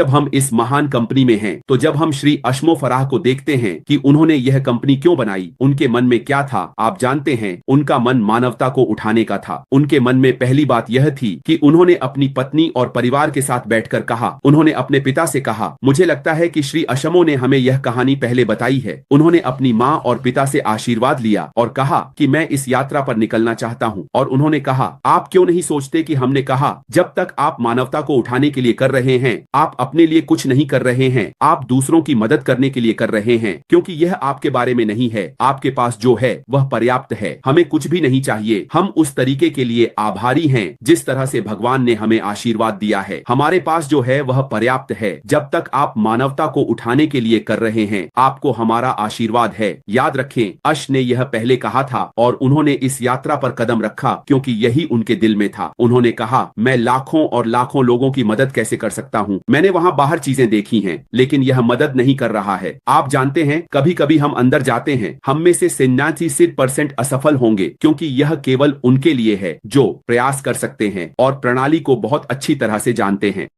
जब हम इस महान कंपनी में हैं, तो जब हम श्री अशमो फराह को देखते हैं कि उन्होंने यह कंपनी क्यों बनाई, उनके मन में क्या था, आप जानते हैं, उनका मन मानवता को उठाने का था। उनके मन में पहली बात यह थी कि उन्होंने अपनी पत्नी और परिवार के साथ बैठकर कहा, उन्होंने अपने पिता से कहा, मुझे लगता है कि श्री अशमो ने हमें यह कहानी पहले बताई है। उन्होंने अपनी माँ और पिता से आशीर्वाद लिया और कहा कि मैं इस यात्रा पर निकलना चाहता हूँ। और उन्होंने कहा, आप क्यों नहीं सोचते कि हमने कहा, जब तक आप मानवता को उठाने के लिए कर रहे हैं, आप अपने लिए कुछ नहीं कर रहे हैं, आप दूसरों की मदद करने के लिए कर रहे हैं, क्योंकि यह आपके बारे में नहीं है। आपके पास जो है वह पर्याप्त है, हमें कुछ भी नहीं चाहिए। हम उस तरीके के लिए आभारी हैं जिस तरह से भगवान ने हमें आशीर्वाद दिया है। हमारे पास जो है वह पर्याप्त है। जब तक आप मानवता को उठाने के लिए कर रहे हैं, आपको हमारा आशीर्वाद है। याद रखें, अश ने यह पहले कहा था और उन्होंने इस यात्रा पर कदम रखा क्योंकि यही उनके दिल में था। उन्होंने कहा, मैं लाखों और लाखों लोगों की मदद कैसे कर सकता हूँ। मैंने वहां बाहर चीजें देखी हैं, लेकिन यह मदद नहीं कर रहा है। आप जानते हैं, कभी कभी हम अंदर जाते हैं, हम में से 87% असफल होंगे, क्योंकि यह केवल उनके लिए है जो प्रयास कर सकते हैं और प्रणाली को बहुत अच्छी तरह से जानते हैं।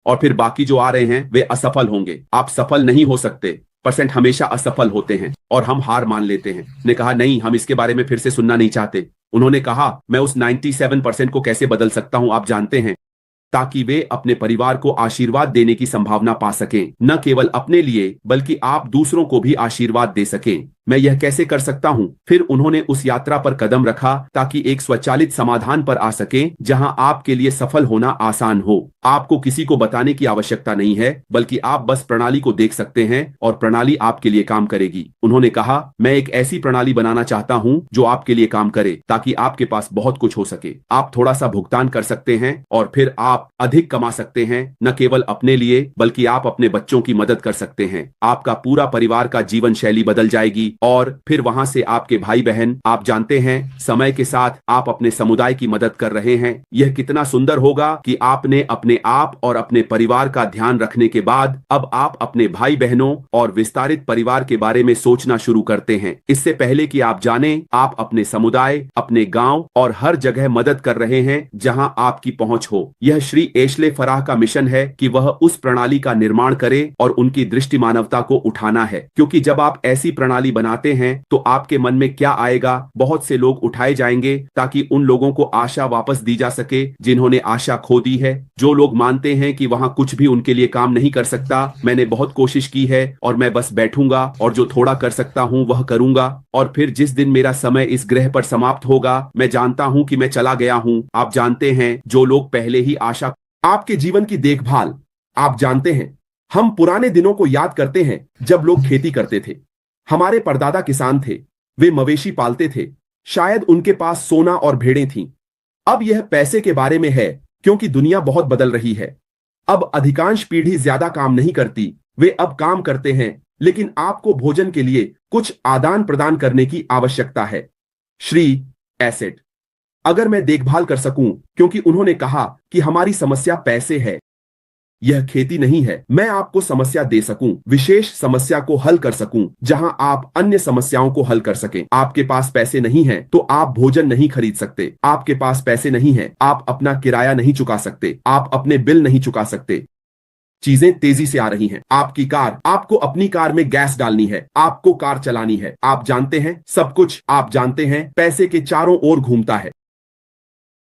और फिर बाकी जो आ रहे हैं वे असफल होंगे। आप सफल नहीं हो सकते। परसेंट हमेशा असफल होते हैं और हम हार मान लेते हैं। ने कहा, नहीं, हम इसके बारे में फिर से सुनना नहीं चाहते। उन्होंने कहा, मैं उस 97% को कैसे बदल सकता हूं, आप जानते हैं, ताकि वे अपने परिवार को आशीर्वाद देने की संभावना पा सकें, न केवल अपने लिए बल्कि आप दूसरों को भी आशीर्वाद दे सकें। मैं यह कैसे कर सकता हूं? फिर उन्होंने उस यात्रा पर कदम रखा ताकि एक स्वचालित समाधान पर आ सके जहां आपके लिए सफल होना आसान हो। आपको किसी को बताने की आवश्यकता नहीं है, बल्कि आप बस प्रणाली को देख सकते हैं और प्रणाली आपके लिए काम करेगी। उन्होंने कहा, मैं एक ऐसी प्रणाली बनाना चाहता हूं जो आपके लिए काम करे, ताकि आपके पास बहुत कुछ हो सके। आप थोड़ा सा भुगतान कर सकते हैं और फिर आप अधिक कमा सकते हैं, न केवल अपने लिए बल्कि आप अपने बच्चों की मदद कर सकते हैं। आपका पूरा परिवार का जीवन शैली बदल जाएगी और फिर वहां से आपके भाई बहन, आप जानते हैं, समय के साथ आप अपने समुदाय की मदद कर रहे हैं। यह कितना सुंदर होगा कि आपने अपने आप और अपने परिवार का ध्यान रखने के बाद अब आप अपने भाई बहनों और विस्तारित परिवार के बारे में सोचना शुरू करते हैं। इससे पहले कि आप जाने, आप अपने समुदाय, अपने गांव और हर जगह मदद कर रहे हैं जहां आपकी पहुंच हो। यह श्री एशले फराह का मिशन है कि वह उस प्रणाली का निर्माण करे और उनकी दृष्टि मानवता को उठाना है, क्योंकि जब आप ऐसी प्रणाली बनाते हैं तो आपके मन में क्या आएगा? बहुत से लोग उठाए जाएंगे ताकि उन लोगों को आशा वापस दी जा सके जिन्होंने आशा खो दी है। जो लोग मानते हैं कि वहां कुछ भी उनके लिए काम नहीं कर सकता, मैंने बहुत कोशिश की है और मैं बस बैठूंगा और जो थोड़ा कर सकता हूं वह करूंगा, और फिर जिस दिन मेरा समय इस ग्रह पर समाप्त होगा, मैं जानता हूं कि मैं चला गया हूं। आप जानते हैं, जो लोग पहले ही आशा, आपके जीवन की देखभाल, आप जानते हैं, हम पुराने दिनों को याद करते हैं जब लोग खेती करते थे। हमारे परदादा किसान थे, वे मवेशी पालते थे, शायद उनके पास सोना और भेड़ें थीं। अब यह पैसे के बारे में है, क्योंकि दुनिया बहुत बदल रही है। अब अधिकांश पीढ़ी ज्यादा काम नहीं करती, वे अब काम करते हैं, लेकिन आपको भोजन के लिए कुछ आदान प्रदान करने की आवश्यकता है। श्री एसेट, अगर मैं देखभाल कर सकूं, क्योंकि उन्होंने कहा कि हमारी समस्या पैसे है, यह खेती नहीं है। मैं आपको समस्या दे सकूं, विशेष समस्या को हल कर सकूं, जहां आप अन्य समस्याओं को हल कर सकें। आपके पास पैसे नहीं है तो आप भोजन नहीं खरीद सकते। आपके पास पैसे नहीं है, आप अपना किराया नहीं चुका सकते, आप अपने बिल नहीं चुका सकते। चीजें तेजी से आ रही हैं। आपकी कार, आपको अपनी कार में गैस डालनी है, आपको कार चलानी है। आप जानते हैं, सब कुछ, आप जानते हैं, पैसे के चारों ओर घूमता है।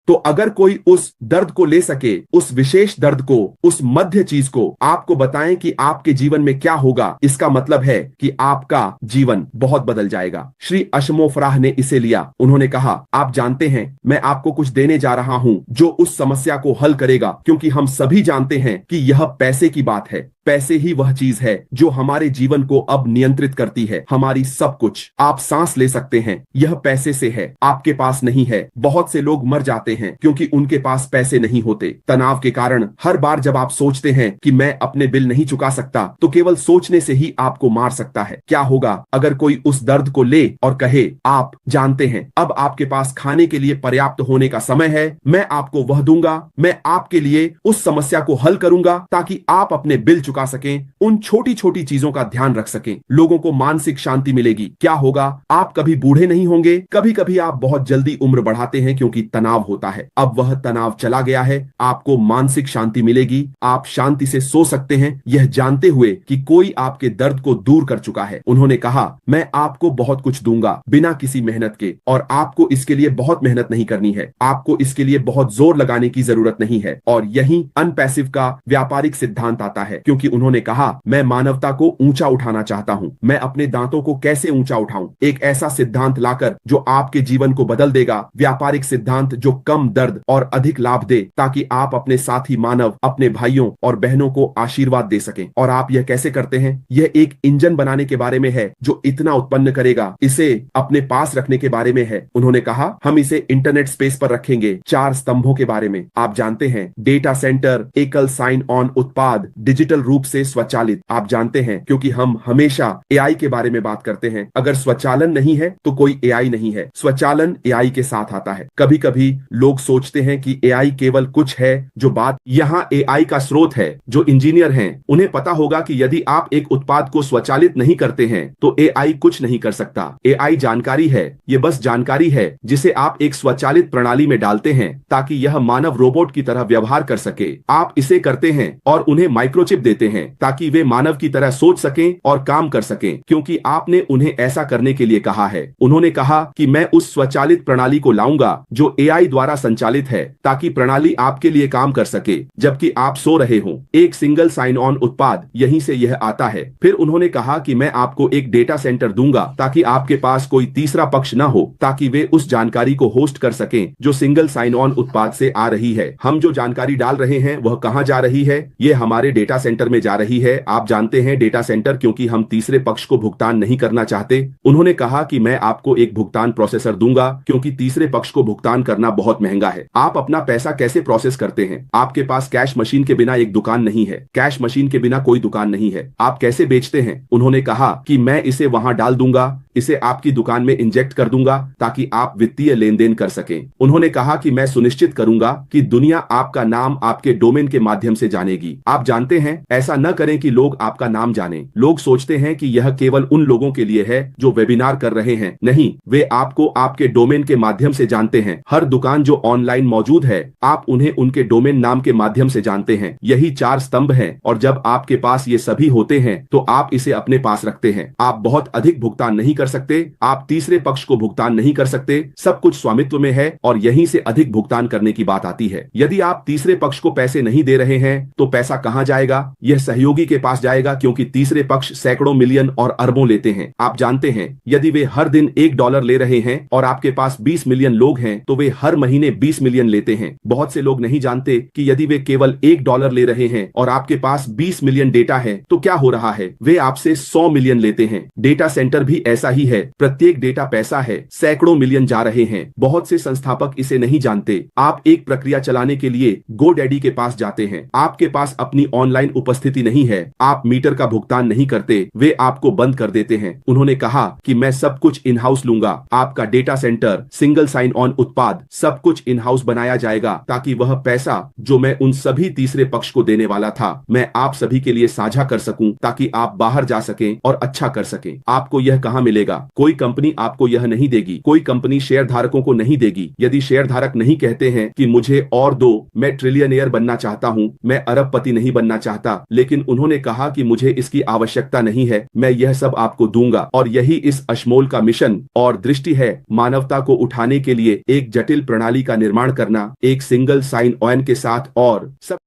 तो अगर कोई उस दर्द को ले सके, उस विशेष दर्द को, उस मध्य चीज को आपको बताएं कि आपके जीवन में क्या होगा, इसका मतलब है कि आपका जीवन बहुत बदल जाएगा। श्री अशमो फराह ने इसे लिया। उन्होंने कहा, आप जानते हैं, मैं आपको कुछ देने जा रहा हूं जो उस समस्या को हल करेगा, क्योंकि हम सभी जानते हैं कि यह पैसे की बात है। पैसे ही वह चीज है जो हमारे जीवन को अब नियंत्रित करती है, हमारी सब कुछ। आप सांस ले सकते हैं, यह पैसे से है, आपके पास नहीं है। बहुत से लोग मर जाते हैं क्योंकि उनके पास पैसे नहीं होते। तनाव के कारण हर बार जब आप सोचते हैं कि मैं अपने बिल नहीं चुका सकता, तो केवल सोचने से ही आपको मार सकता है। क्या होगा अगर कोई उस दर्द को ले और कहे, आप जानते हैं, अब आपके पास खाने के लिए पर्याप्त होने का समय है, मैं आपको वह दूंगा, मैं आपके लिए उस समस्या को हल करूंगा ताकि आप अपने बिल चुका चुका सकें, उन छोटी छोटी चीजों का ध्यान रख सकें, लोगों को मानसिक शांति मिलेगी। क्या होगा, आप कभी बूढ़े नहीं होंगे। कभी कभी आप बहुत जल्दी उम्र बढ़ाते हैं क्योंकि तनाव होता है। अब वह तनाव चला गया है, आपको मानसिक शांति मिलेगी। आप शांति से सो सकते हैं, यह जानते हुए कि कोई आपके दर्द को दूर कर चुका है। उन्होंने कहा, मैं आपको बहुत कुछ दूंगा बिना किसी मेहनत के, और आपको इसके लिए बहुत मेहनत नहीं करनी है, आपको इसके लिए बहुत जोर लगाने की जरूरत नहीं है। और यही अनपैसिव का व्यापारिक सिद्धांत आता है, क्योंकि उन्होंने कहा, मैं मानवता को ऊंचा उठाना चाहता हूं। मैं अपने दांतों को कैसे ऊंचा उठाऊं, एक ऐसा सिद्धांत लाकर जो आपके जीवन को बदल देगा। व्यापारिक सिद्धांत जो कम दर्द और अधिक लाभ दे, ताकि आप अपने साथी मानव, अपने भाइयों और बहनों को आशीर्वाद दे सकें। और आप यह कैसे करते हैं? यह एक इंजन बनाने के बारे में है जो इतना उत्पन्न करेगा, इसे अपने पास रखने के बारे में है। उन्होंने कहा, हम इसे इंटरनेट स्पेस पर रखेंगे। 4 स्तंभों के बारे में आप जानते हैं, डेटा सेंटर, एकल साइन ऑन उत्पाद, डिजिटल रूप से स्वचालित। आप जानते हैं, क्योंकि हम हमेशा एआई के बारे में बात करते हैं। अगर स्वचालन नहीं है तो कोई एआई नहीं है। स्वचालन एआई के साथ आता है। कभी कभी लोग सोचते हैं कि एआई केवल कुछ है जो बात, यहाँ एआई का स्रोत है। जो इंजीनियर हैं उन्हें पता होगा कि यदि आप एक उत्पाद को स्वचालित नहीं करते हैं तो एआई कुछ नहीं कर सकता। एआई जानकारी है, ये बस जानकारी है जिसे आप एक स्वचालित प्रणाली में डालते हैं ताकि यह मानव रोबोट की तरह व्यवहार कर सके। आप इसे करते हैं और उन्हें माइक्रोचिप देते हैं ताकि वे मानव की तरह सोच सकें और काम कर सकें, क्योंकि आपने उन्हें ऐसा करने के लिए कहा है। उन्होंने कहा कि मैं उस स्वचालित प्रणाली को लाऊंगा जो एआई द्वारा संचालित है, ताकि प्रणाली आपके लिए काम कर सके जबकि आप सो रहे हों। एक सिंगल साइन ऑन उत्पाद, यहीं से यह आता है। फिर उन्होंने कहा कि मैं आपको एक डेटा सेंटर दूंगा ताकि आपके पास कोई तीसरा पक्ष न हो, ताकि वे उस जानकारी को होस्ट कर सकें जो सिंगल साइन ऑन उत्पाद से आ रही है। हम जो जानकारी डाल रहे हैं वह कहां जा रही है? यह हमारे डेटा सेंटर में जा रही है। आप जानते हैं, डेटा सेंटर, क्योंकि हम तीसरे पक्ष को भुगतान नहीं करना चाहते। उन्होंने कहा कि मैं आपको एक भुगतान प्रोसेसर दूंगा, क्योंकि तीसरे पक्ष को भुगतान करना बहुत महंगा है। आप अपना पैसा कैसे प्रोसेस करते हैं? आपके पास कैश मशीन के बिना एक दुकान नहीं है, कैश मशीन के बिना कोई दुकान नहीं है। आप कैसे बेचते हैं? उन्होंने कहा कि मैं इसे वहां डाल दूंगा, इसे आपकी दुकान में इंजेक्ट कर दूंगा ताकि आप वित्तीय लेन देन कर सकें। उन्होंने कहा कि मैं सुनिश्चित करूंगा कि दुनिया आपका नाम आपके डोमेन के माध्यम से जानेगी। आप जानते हैं, ऐसा न करें कि लोग आपका नाम जाने। लोग सोचते हैं कि यह केवल उन लोगों के लिए है जो वेबिनार कर रहे हैं। नहीं, वे आपको आपके डोमेन के माध्यम से जानते हैं। हर दुकान जो ऑनलाइन मौजूद है, आप उन्हें उनके डोमेन नाम के माध्यम से जानते हैं। यही 4 स्तंभ हैं, और जब आपके पास ये सभी होते हैं तो आप इसे अपने पास रखते हैं। आप बहुत अधिक भुगतान नहीं कर सकते, आप तीसरे पक्ष को भुगतान नहीं कर सकते, सब कुछ स्वामित्व में है, और यहीं से अधिक भुगतान करने की बात आती है। यदि आप तीसरे पक्ष को पैसे नहीं दे रहे हैं तो पैसा कहां जाएगा? यह सहयोगी के पास जाएगा, क्योंकि तीसरे पक्ष सैकड़ों मिलियन और अरबों लेते हैं। आप जानते हैं, यदि वे हर दिन $1 ले रहे हैं और आपके पास 20 मिलियन लोग हैं तो वे हर महीने 20 मिलियन लेते हैं। बहुत से लोग नहीं जानते कि यदि वे केवल $1 ले रहे हैं और आपके पास 20 मिलियन डेटा है तो क्या हो रहा है? वे आपसे 100 मिलियन लेते हैं। डेटा सेंटर भी ऐसा ही है, प्रत्येक डेटा पैसा है, सैकड़ों मिलियन जा रहे हैं। बहुत से संस्थापक इसे नहीं जानते। आप एक प्रक्रिया चलाने के लिए GoDaddy के पास जाते हैं, आपके पास अपनी ऑनलाइन उपस्थिति नहीं है, आप मीटर का भुगतान नहीं करते, वे आपको बंद कर देते हैं। उन्होंने कहा कि मैं सब कुछ इन हाउस लूंगा, आपका data centre, single sign on उत्पाद, सब कुछ इन हाउस बनाया जाएगा, ताकि वह पैसा जो मैं उन सभी तीसरे पक्ष को देने वाला था, मैं आप सभी के लिए साझा कर सकूं, ताकि आप बाहर जा सकें और अच्छा कर सकें। आपको यह कहां मिलेगा? कोई कंपनी आपको यह नहीं देगी, कोई कंपनी शेयर धारकों को नहीं देगी। यदि शेयर धारक नहीं कहते हैं कि मुझे और दो, मैं ट्रिलियनियर बनना चाहता हूं, मैं अरबपति नहीं बनना चाहता, लेकिन उन्होंने कहा कि मुझे इसकी आवश्यकता नहीं है, मैं यह सब आपको दूंगा। और यही इस अशमोल का मिशन और दृष्टि है, मानवता को उठाने के लिए एक जटिल प्रणाली का निर्माण करना, एक सिंगल साइन ऑन के साथ। और सब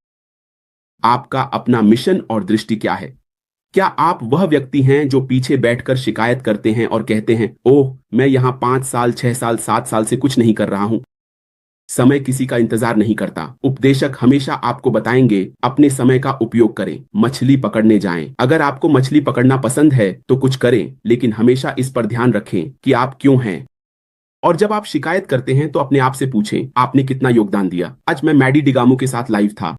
आपका अपना मिशन और दृष्टि क्या है? क्या आप वह व्यक्ति हैं जो पीछे बैठकर शिकायत करते हैं और कहते हैं, ओह, मैं यहाँ 5 साल, 6 साल, 7 साल से कुछ नहीं कर रहा हूं? समय किसी का इंतजार नहीं करता। उपदेशक हमेशा आपको बताएंगे, अपने समय का उपयोग करें, मछली पकड़ने जाएं। अगर आपको मछली पकड़ना पसंद है तो कुछ करें, लेकिन हमेशा इस पर ध्यान रखें कि आप क्यों हैं। और जब आप शिकायत करते हैं तो अपने आप से पूछें, आपने कितना योगदान दिया। आज मैं मैडी डिगामो के साथ लाइव था,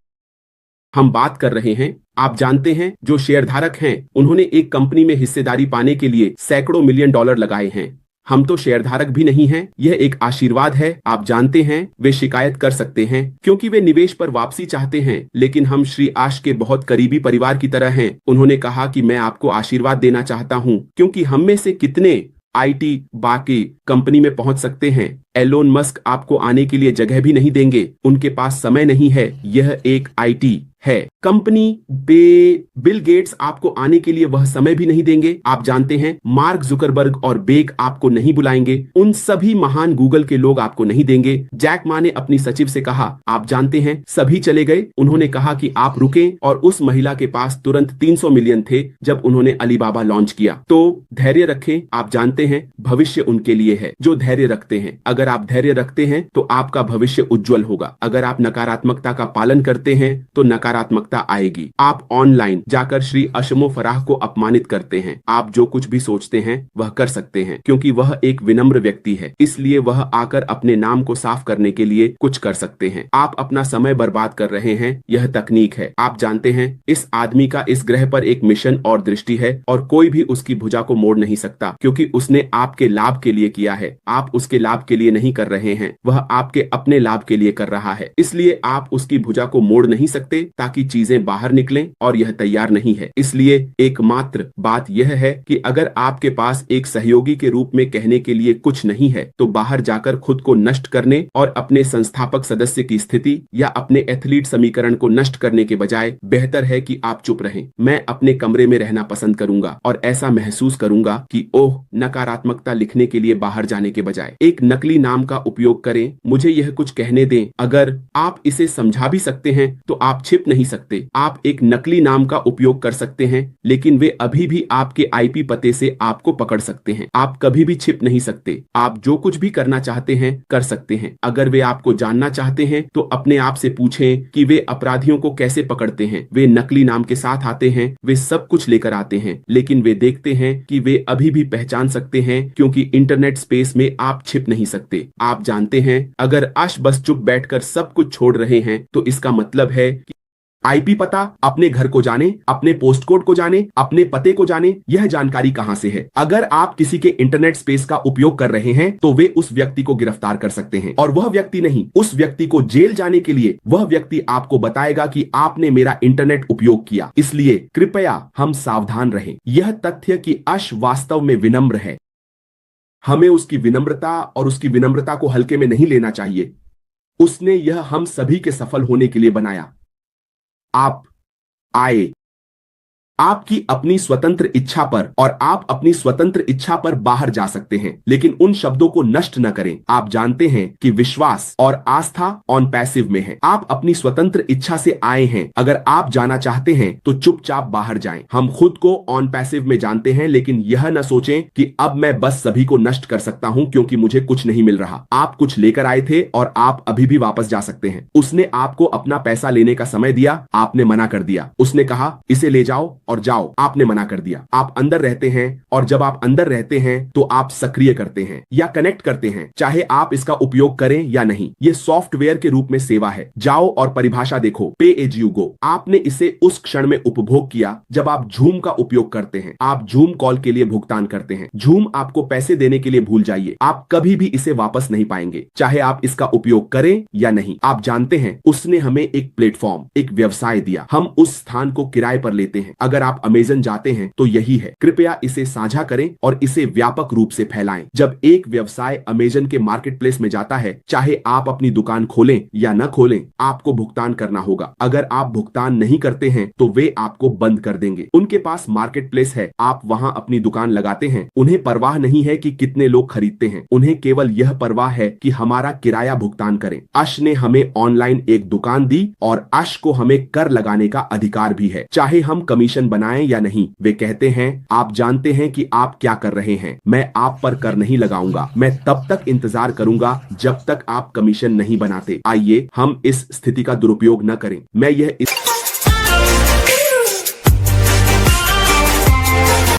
हम बात कर रहे हैं। आप जानते हैं, जो शेयरधारक हैं उन्होंने एक कंपनी में हिस्सेदारी पाने के लिए सैकड़ों मिलियन डॉलर लगाए हैं। हम तो शेयरधारक भी नहीं हैं, यह एक आशीर्वाद है। आप जानते हैं वे शिकायत कर सकते हैं क्योंकि वे निवेश पर वापसी चाहते हैं, लेकिन हम श्री आश के बहुत करीबी परिवार की तरह हैं। उन्होंने कहा कि मैं आपको आशीर्वाद देना चाहता हूं क्योंकि हम में से कितने आईटी बाकी कंपनी में पहुंच सकते हैं। एलोन मस्क आपको आने के लिए जगह भी नहीं देंगे, उनके पास समय नहीं है। यह एक आईटी है कंपनी। बिल गेट्स आपको आने के लिए वह समय भी नहीं देंगे। आप जानते हैं मार्क जुकरबर्ग और बेक आपको नहीं बुलाएंगे। उन सभी महान गूगल के लोग आपको नहीं देंगे। जैक मा ने अपनी सचिव से कहा, आप जानते हैं सभी चले गए। उन्होंने कहा कि आप रुकें, और उस महिला के पास तुरंत 300 मिलियन थे जब उन्होंने अलीबाबा लॉन्च किया। तो धैर्य रखें। आप जानते हैं भविष्य उनके लिए है जो धैर्य रखते हैं। अगर आप धैर्य रखते हैं तो आपका भविष्य उज्जवल होगा। अगर आप नकारात्मकता का पालन करते हैं तो नकारात्मकता आएगी। आप ऑनलाइन जाकर श्री अशमो फराह को अपमानित करते हैं। आप जो कुछ भी सोचते हैं वह कर सकते हैं क्योंकि वह एक विनम्र व्यक्ति है, इसलिए वह आकर अपने नाम को साफ करने के लिए कुछ कर सकते हैं। आप अपना समय बर्बाद कर रहे हैं, यह तकनीक है। आप जानते हैं इस आदमी का इस ग्रह पर एक मिशन और दृष्टि है और कोई भी उसकी भुजा को मोड़ नहीं सकता क्योंकि उसने आपके लाभ के लिए किया है। आप उसके लाभ के लिए नहीं कर रहे हैं, वह आपके अपने लाभ के लिए कर रहा है। इसलिए आप उसकी भुजा को मोड़ नहीं सकते ताकि चीजें बाहर निकलें, और यह तैयार नहीं है। इसलिए एकमात्र बात यह है कि अगर आपके पास एक सहयोगी के रूप में कहने के लिए कुछ नहीं है तो बाहर जाकर खुद को नष्ट करने और अपने संस्थापक सदस्य की स्थिति या अपने एथलीट समीकरण को नष्ट करने के बजाय बेहतर है कि आप चुप रहें। मैं अपने कमरे में रहना पसंद करूंगा और ऐसा महसूस करूंगा कि ओह, नकारात्मकता लिखने के लिए बाहर जाने के बजाय एक नकली नाम का उपयोग करें। मुझे यह कुछ कहने दें, अगर आप इसे समझा भी सकते हैं तो आप छिप नहीं सकते। आप एक नकली नाम का उपयोग कर सकते हैं, लेकिन वे अभी भी आपके आईपी पते से आपको पकड़ सकते हैं। आप कभी भी छिप नहीं सकते। आप जो कुछ भी करना चाहते हैं कर सकते हैं। अगर वे आपको जानना चाहते हैं तो अपने आप से पूछें कि वे अपराधियों को कैसे पकड़ते हैं। वे नकली नाम के साथ आते हैं, वे सब कुछ लेकर आते हैं, लेकिन वे देखते हैं कि वे अभी भी पहचान सकते हैं क्योंकि इंटरनेट स्पेस में आप छिप नहीं सकते। आप जानते हैं अगर आश बस चुप बैठकर सब कुछ छोड़ रहे हैं तो इसका मतलब है कि आईपी पता, अपने घर को जाने, अपने पोस्ट कोड को जाने, अपने पते को जाने, यह जानकारी कहां से है। अगर आप किसी के इंटरनेट स्पेस का उपयोग कर रहे हैं तो वे उस व्यक्ति को गिरफ्तार कर सकते हैं, और वह व्यक्ति नहीं, उस व्यक्ति को जेल जाने के लिए वह व्यक्ति आपको बताएगा कि आपने मेरा इंटरनेट उपयोग किया। इसलिए कृपया हम सावधान रहें। यह तथ्य कि आश वास्तव में विनम्र है, हमें उसकी विनम्रता और उसकी विनम्रता को हल्के में नहीं लेना चाहिए। उसने यह हम सभी के सफल होने के लिए बनाया। आप आए आपकी अपनी स्वतंत्र इच्छा पर, और आप अपनी स्वतंत्र इच्छा पर बाहर जा सकते हैं, लेकिन उन शब्दों को नष्ट न करें। आप जानते हैं कि विश्वास और आस्था ऑन पैसिव में है। आप अपनी स्वतंत्र इच्छा से आए हैं। अगर आप जाना चाहते हैं तो चुपचाप बाहर जाएं। हम खुद को ऑन पैसिव में जानते हैं, लेकिन यह न सोचें कि अब मैं बस सभी को नष्ट कर सकता हूं क्योंकि मुझे कुछ नहीं मिल रहा। आप कुछ लेकर आए थे और आप अभी भी वापस जा सकते हैं। उसने आपको अपना पैसा लेने का समय दिया, आपने मना कर दिया। उसने कहा इसे ले जाओ और जाओ, आपने मना कर दिया। आप अंदर रहते हैं, और जब आप अंदर रहते हैं तो आप सक्रिय करते हैं या कनेक्ट करते हैं, चाहे आप इसका उपयोग करें या नहीं। ये सॉफ्टवेयर के रूप में सेवा है। जाओ और परिभाषा देखो, पे एज यू गो। आपने इसे उस क्षण में उपभोग किया जब आप जूम का उपयोग करते हैं। आप जूम कॉल के लिए भुगतान करते हैं। जूम आपको पैसे देने के लिए भूल जाइए, आप कभी भी इसे वापस नहीं पाएंगे, चाहे आप इसका उपयोग करें या नहीं। आप जानते हैं उसने हमें एक प्लेटफॉर्म, एक व्यवसाय दिया। हम उस स्थान को किराए पर लेते हैं। अगर आप अमेज़न जाते हैं तो यही है। कृपया इसे साझा करें और इसे व्यापक रूप से फैलाएं। जब एक व्यवसाय अमेज़न के मार्केट प्लेस में जाता है, चाहे आप अपनी दुकान खोलें या न खोलें, आपको भुगतान करना होगा। अगर आप भुगतान नहीं करते हैं तो वे आपको बंद कर देंगे। उनके पास मार्केट प्लेस है, आप वहां अपनी दुकान लगाते हैं। उन्हें परवाह नहीं है कि कितने लोग खरीदते हैं, उन्हें केवल यह परवाह है कि हमारा किराया भुगतान करें। आश ने हमें ऑनलाइन एक दुकान दी और आश को हमें कर लगाने का अधिकार भी है, चाहे हम कमीशन बनाएं या नहीं। वे कहते हैं आप जानते हैं कि आप क्या कर रहे हैं, मैं आप पर कर नहीं लगाऊंगा। मैं तब तक इंतजार करूंगा जब तक आप कमीशन नहीं बनाते। आइए हम इस स्थिति का दुरुपयोग न करें। मैं यह